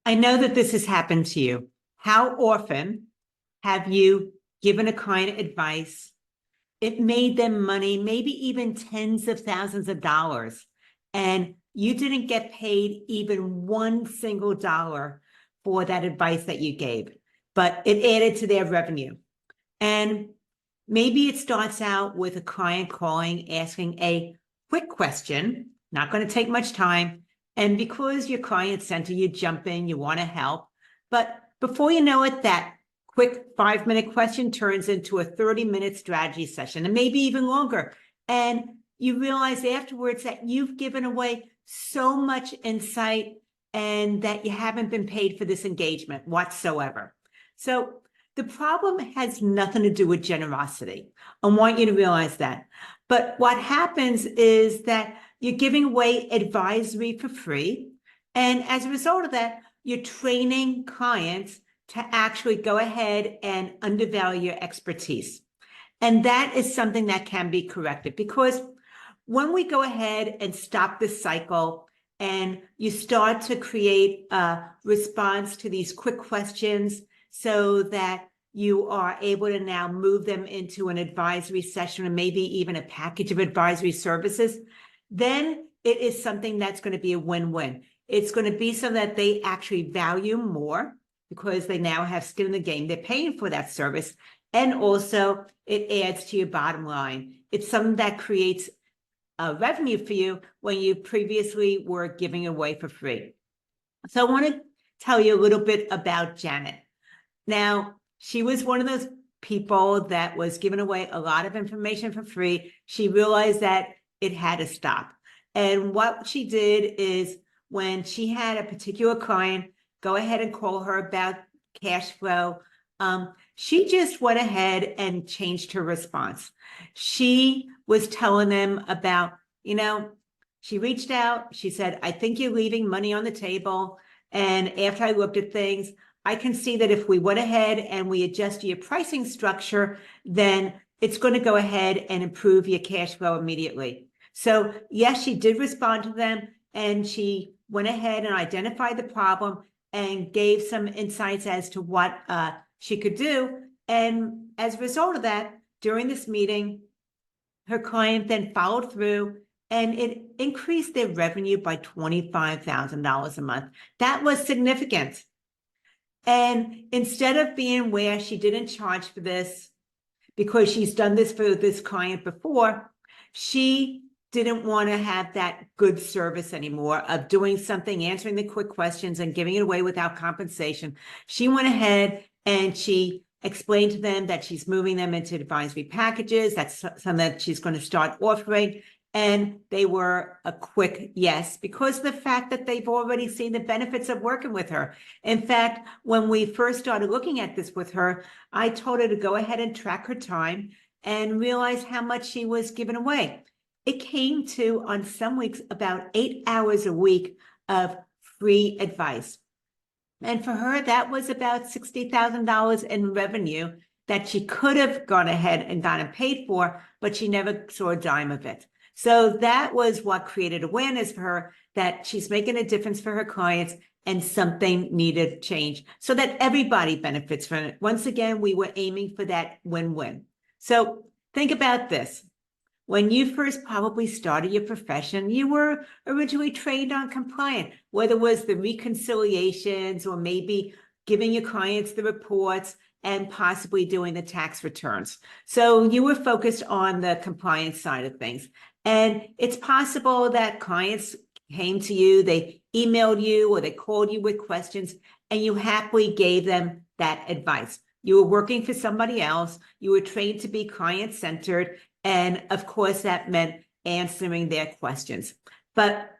I know that this has happened to you. How often have you given a client advice? It made them money, maybe even tens of thousands of dollars, and you didn't get paid even one single dollar for that advice that you gave, but it added to their revenue. And maybe it starts out with a client calling, asking a quick question, not going to take much time. And because your client center, you jump in, you want to help. But before you know it, that quick 5-minute question turns into a 30-minute strategy session, and maybe even longer. And you realize afterwards that you've given away so much insight and that you haven't been paid for this engagement whatsoever. So the problem has nothing to do with generosity. I want you to realize that. But what happens is that you're giving away advisory for free. And as a result of that, you're training clients to actually go ahead and undervalue your expertise. And that is something that can be corrected, because when we go ahead and stop this cycle and you start to create a response to these quick questions so that you are able to now move them into an advisory session and maybe even a package of advisory services, then it is something that's going to be a win-win. It's going to be so that they actually value more because they now have skin in the game. They're paying for that service. And also it adds to your bottom line. It's something that creates revenue for you when you previously were giving away for free. So I want to tell you a little bit about Janet. Now, she was one of those people that was giving away a lot of information for free. She realized that it had to stop. And what she did is, when she had a particular client go ahead and call her about cash flow, she just went ahead and changed her response. She was telling them about, she reached out, she said, I think you're leaving money on the table. And after I looked at things, I can see that if we went ahead and we adjust your pricing structure, then it's going to go ahead and improve your cash flow immediately. So yes, she did respond to them, and she went ahead and identified the problem and gave some insights as to what she could do. And as a result of that, during this meeting, her client then followed through, and it increased their revenue by $25,000 a month. That was significant. And instead of being where she didn't charge for this because she's done this for this client before, she didn't want to have that good service anymore of doing something, answering the quick questions and giving it away without compensation. She went ahead and she explained to them that she's moving them into advisory packages. That's something that she's going to start offering. And they were a quick yes, because of the fact that they've already seen the benefits of working with her. In fact, when we first started looking at this with her, I told her to go ahead and track her time and realize how much she was giving away. It came to, on some weeks, about 8 hours a week of free advice. And for her, that was about $60,000 in revenue that she could have gone ahead and gotten paid for, but she never saw a dime of it. So that was what created awareness for her, that she's making a difference for her clients and something needed change so that everybody benefits from it. Once again, we were aiming for that win-win. So think about this. When you first probably started your profession, you were originally trained on compliance, whether it was the reconciliations or maybe giving your clients the reports and possibly doing the tax returns. So you were focused on the compliance side of things. And it's possible that clients came to you, they emailed you, or they called you with questions, and you happily gave them that advice. You were working for somebody else. You were trained to be client-centered. And of course, that meant answering their questions. But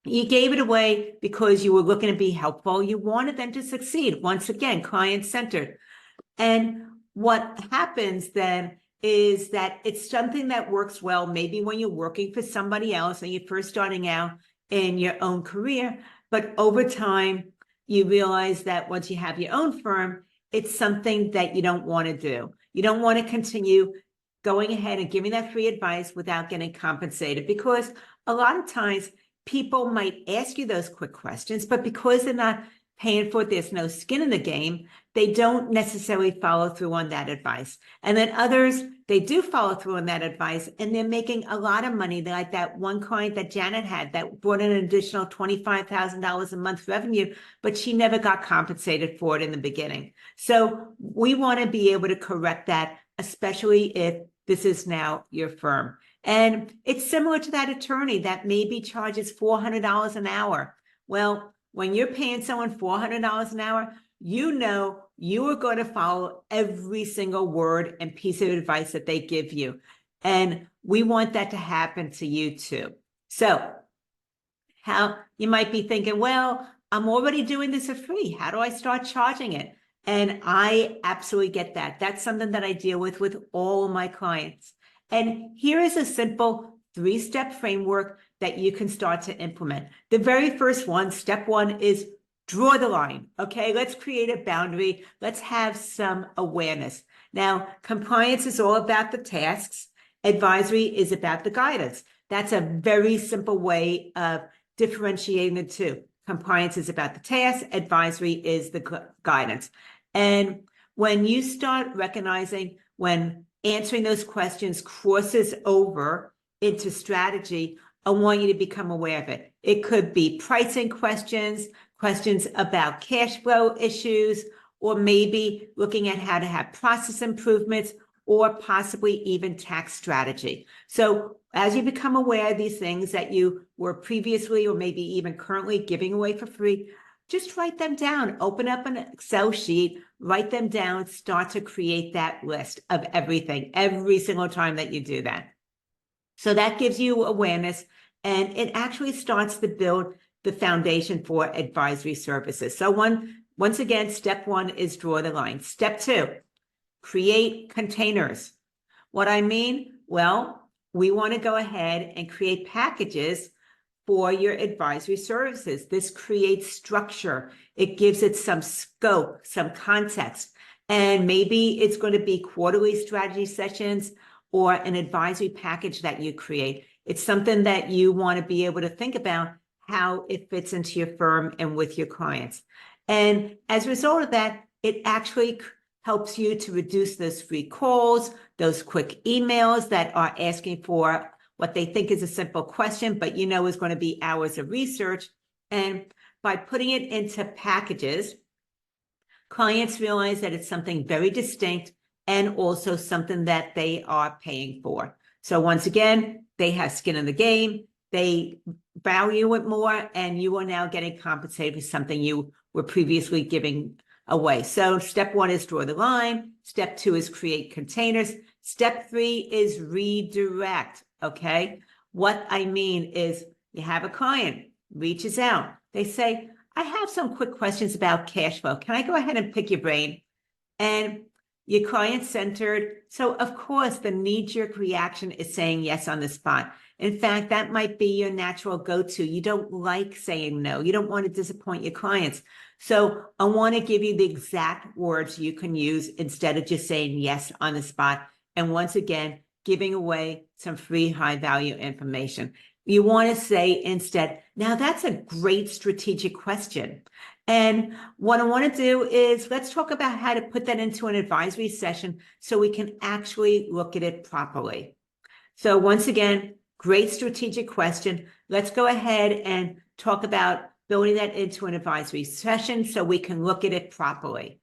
you gave it away because you were looking to be helpful. You wanted them to succeed. Once again, client-centered. And what happens then is that it's something that works well, maybe when you're working for somebody else and you're first starting out in your own career. But over time, you realize that once you have your own firm, it's something that you don't want to do. You don't want to continue going ahead and giving that free advice without getting compensated, because a lot of times people might ask you those quick questions, but because they're not paying for it, there's no skin in the game, they don't necessarily follow through on that advice. And then others, they do follow through on that advice and they're making a lot of money. Like that one client that Janet had that brought in an additional $25,000 a month revenue, but she never got compensated for it in the beginning. So we want to be able to correct that, especially if this is now your firm. And it's similar to that attorney that maybe charges $400 an hour. Well, when you're paying someone $400 an hour, you know you are going to follow every single word and piece of advice that they give you. And we want that to happen to you too. So how you might be thinking, well, I'm already doing this for free. How do I start charging it? And I absolutely get that. That's something that I deal with all of my clients. And here is a simple 3-step framework that you can start to implement. The very first one, step 1, is draw the line. Okay, let's create a boundary. Let's have some awareness. Now, compliance is all about the tasks. Advisory is about the guidance. That's a very simple way of differentiating the two. Compliance is about the task. Advisory is the guidance. And when you start recognizing when answering those questions crosses over into strategy, I want you to become aware of it. It could be pricing questions, questions about cash flow issues, or maybe looking at how to have process improvements, or possibly even tax strategy. So as you become aware of these things that you were previously or maybe even currently giving away for free, just write them down. Open up an Excel sheet, write them down, start to create that list of everything every single time that you do that. So that gives you awareness, and it actually starts to build the foundation for advisory services. So once again, step 1 is draw the line. Step 2, create containers. What I mean, well, we want to go ahead and create packages for your advisory services. This creates structure. It gives it some scope, some context, and maybe it's going to be quarterly strategy sessions or an advisory package that you create. It's something that you want to be able to think about how it fits into your firm and with your clients. And as a result of that, it actually helps you to reduce those free calls, those quick emails that are asking for what they think is a simple question, but you know is going to be hours of research. And by putting it into packages, clients realize that it's something very distinct and also something that they are paying for. So once again, they have skin in the game, they value it more, and you are now getting compensated for something you were previously giving away. So step 1 is draw the line. Step 2 is create containers. Step 3 is redirect. Okay. What I mean is you have a client reaches out. They say, I have some quick questions about cash flow. Can I go ahead and pick your brain? And your client centered. So of course the knee-jerk reaction is saying yes on the spot. In fact, that might be your natural go-to. You don't like saying no. You don't want to disappoint your clients. So I want to give you the exact words you can use instead of just saying yes on the spot. And once again, giving away some free high-value information. You want to say instead, now that's a great strategic question. And what I want to do is let's talk about how to put that into an advisory session so we can actually look at it properly. So once again, great strategic question. Let's go ahead and talk about building that into an advisory session so we can look at it properly.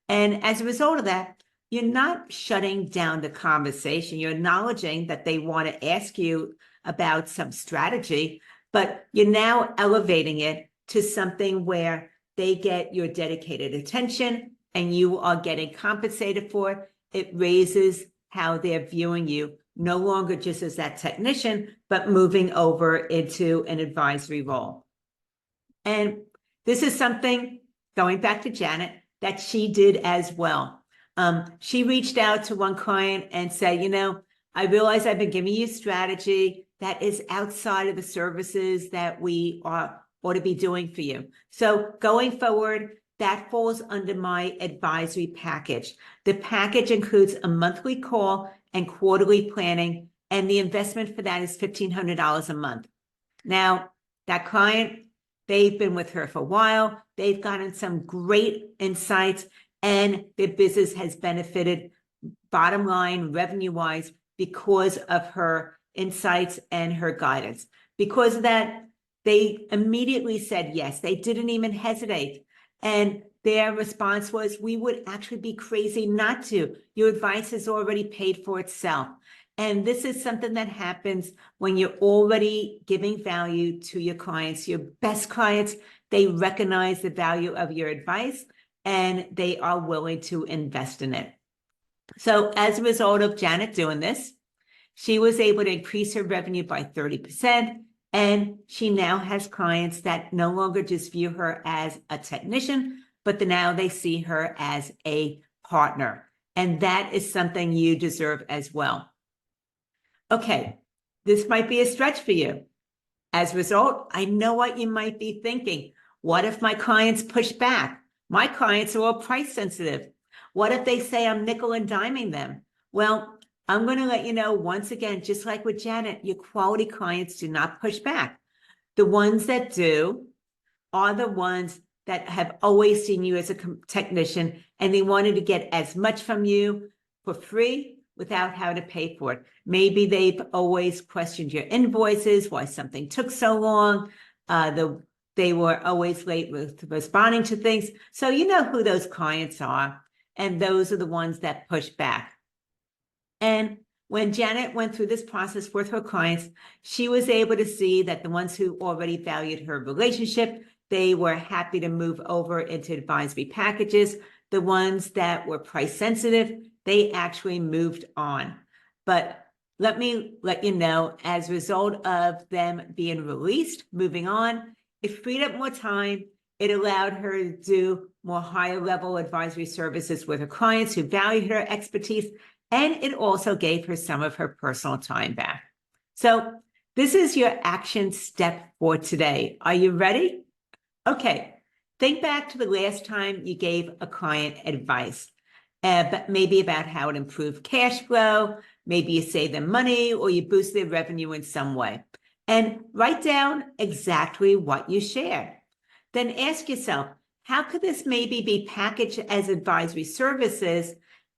And as a result of that, you're not shutting down the conversation. You're acknowledging that they want to ask you about some strategy, but you're now elevating it to something where they get your dedicated attention and you are getting compensated for it. It raises how they're viewing you, no longer just as that technician, but moving over into an advisory role. And this is something, going back to Janet, that she did as well. She reached out to one client and said, you know, I realize I've been giving you strategy that is outside of the services that we ought to be doing for you. So going forward, that falls under my advisory package. The package includes a monthly call and quarterly planning, and the investment for that is $1,500 a month. Now, that client, They've been with her for a while. They've gotten some great insights, and their business has benefited bottom line, revenue-wise, because of her insights and her guidance. Because of that, they immediately said yes. They didn't even hesitate. And their response was, we would actually be crazy not to. Your advice has already paid for itself. And this is something that happens when you're already giving value to your clients. Your best clients, they recognize the value of your advice and they are willing to invest in it. So as a result of Janet doing this, she was able to increase her revenue by 30%. And she now has clients that no longer just view her as a technician, but now they see her as a partner. And that is something you deserve as well. Okay, this might be a stretch for you. As a result, I know what you might be thinking. What if my clients push back? My clients are all price sensitive. What if they say I'm nickel and diming them? Well, I'm going to let you know once again, just like with Janet, your quality clients do not push back. The ones that do are the ones that have always seen you as a technician and they wanted to get as much from you for free without having to pay for it. Maybe they've always questioned your invoices, why something took so long. They were always late with responding to things. So you know who those clients are. And those are the ones that push back. And when Janet went through this process with her clients, she was able to see that the ones who already valued her relationship, they were happy to move over into advisory packages. The ones that were price sensitive, they actually moved on. But let me let you know, as a result of them being released, moving on, it freed up more time. It allowed her to do more higher level advisory services with her clients who valued her expertise. And it also gave her some of her personal time back. So this is your action step for today. Are you ready? Okay. Think back to the last time you gave a client advice, but maybe about how it improved cash flow, maybe you saved them money or you boosted their revenue in some way. And write down exactly what you shared. Then ask yourself, how could this maybe be packaged as advisory services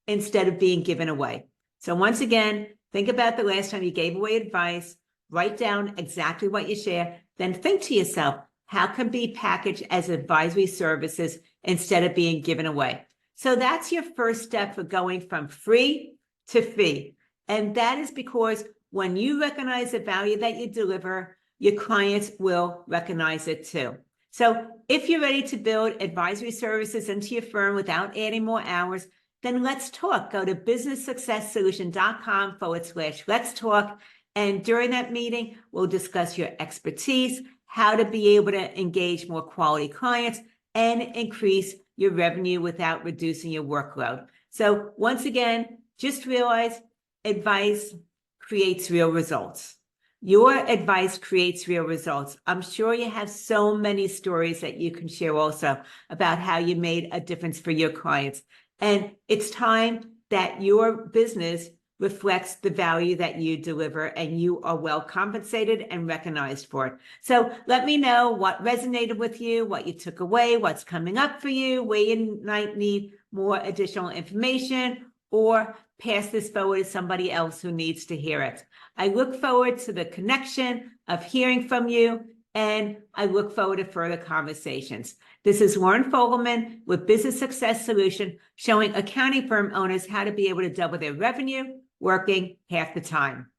instead of being given away? So once again, think about the last time you gave away advice, write down exactly what you share, then think to yourself, how can it be packaged as advisory services instead of being given away? So that's your first step for going from free to fee. And that is because when you recognize the value that you deliver, your clients will recognize it too. So if you're ready to build advisory services into your firm without adding more hours, then let's talk. Go to businesssuccesssolution.com/let's talk. And during that meeting, we'll discuss your expertise, how to be able to engage more quality clients and increase your revenue without reducing your workload. So once again, just realize advice creates real results. Your advice creates real results. I'm sure you have so many stories that you can share also about how you made a difference for your clients. And it's time that your business reflects the value that you deliver and you are well compensated and recognized for it. So let me know what resonated with you, what you took away, what's coming up for you, where you might need more additional information, or pass this forward to somebody else who needs to hear it. I look forward to the connection of hearing from you, and I look forward to further conversations. This is Lauren Fogelman with Business Success Solution, showing accounting firm owners how to be able to double their revenue working half the time.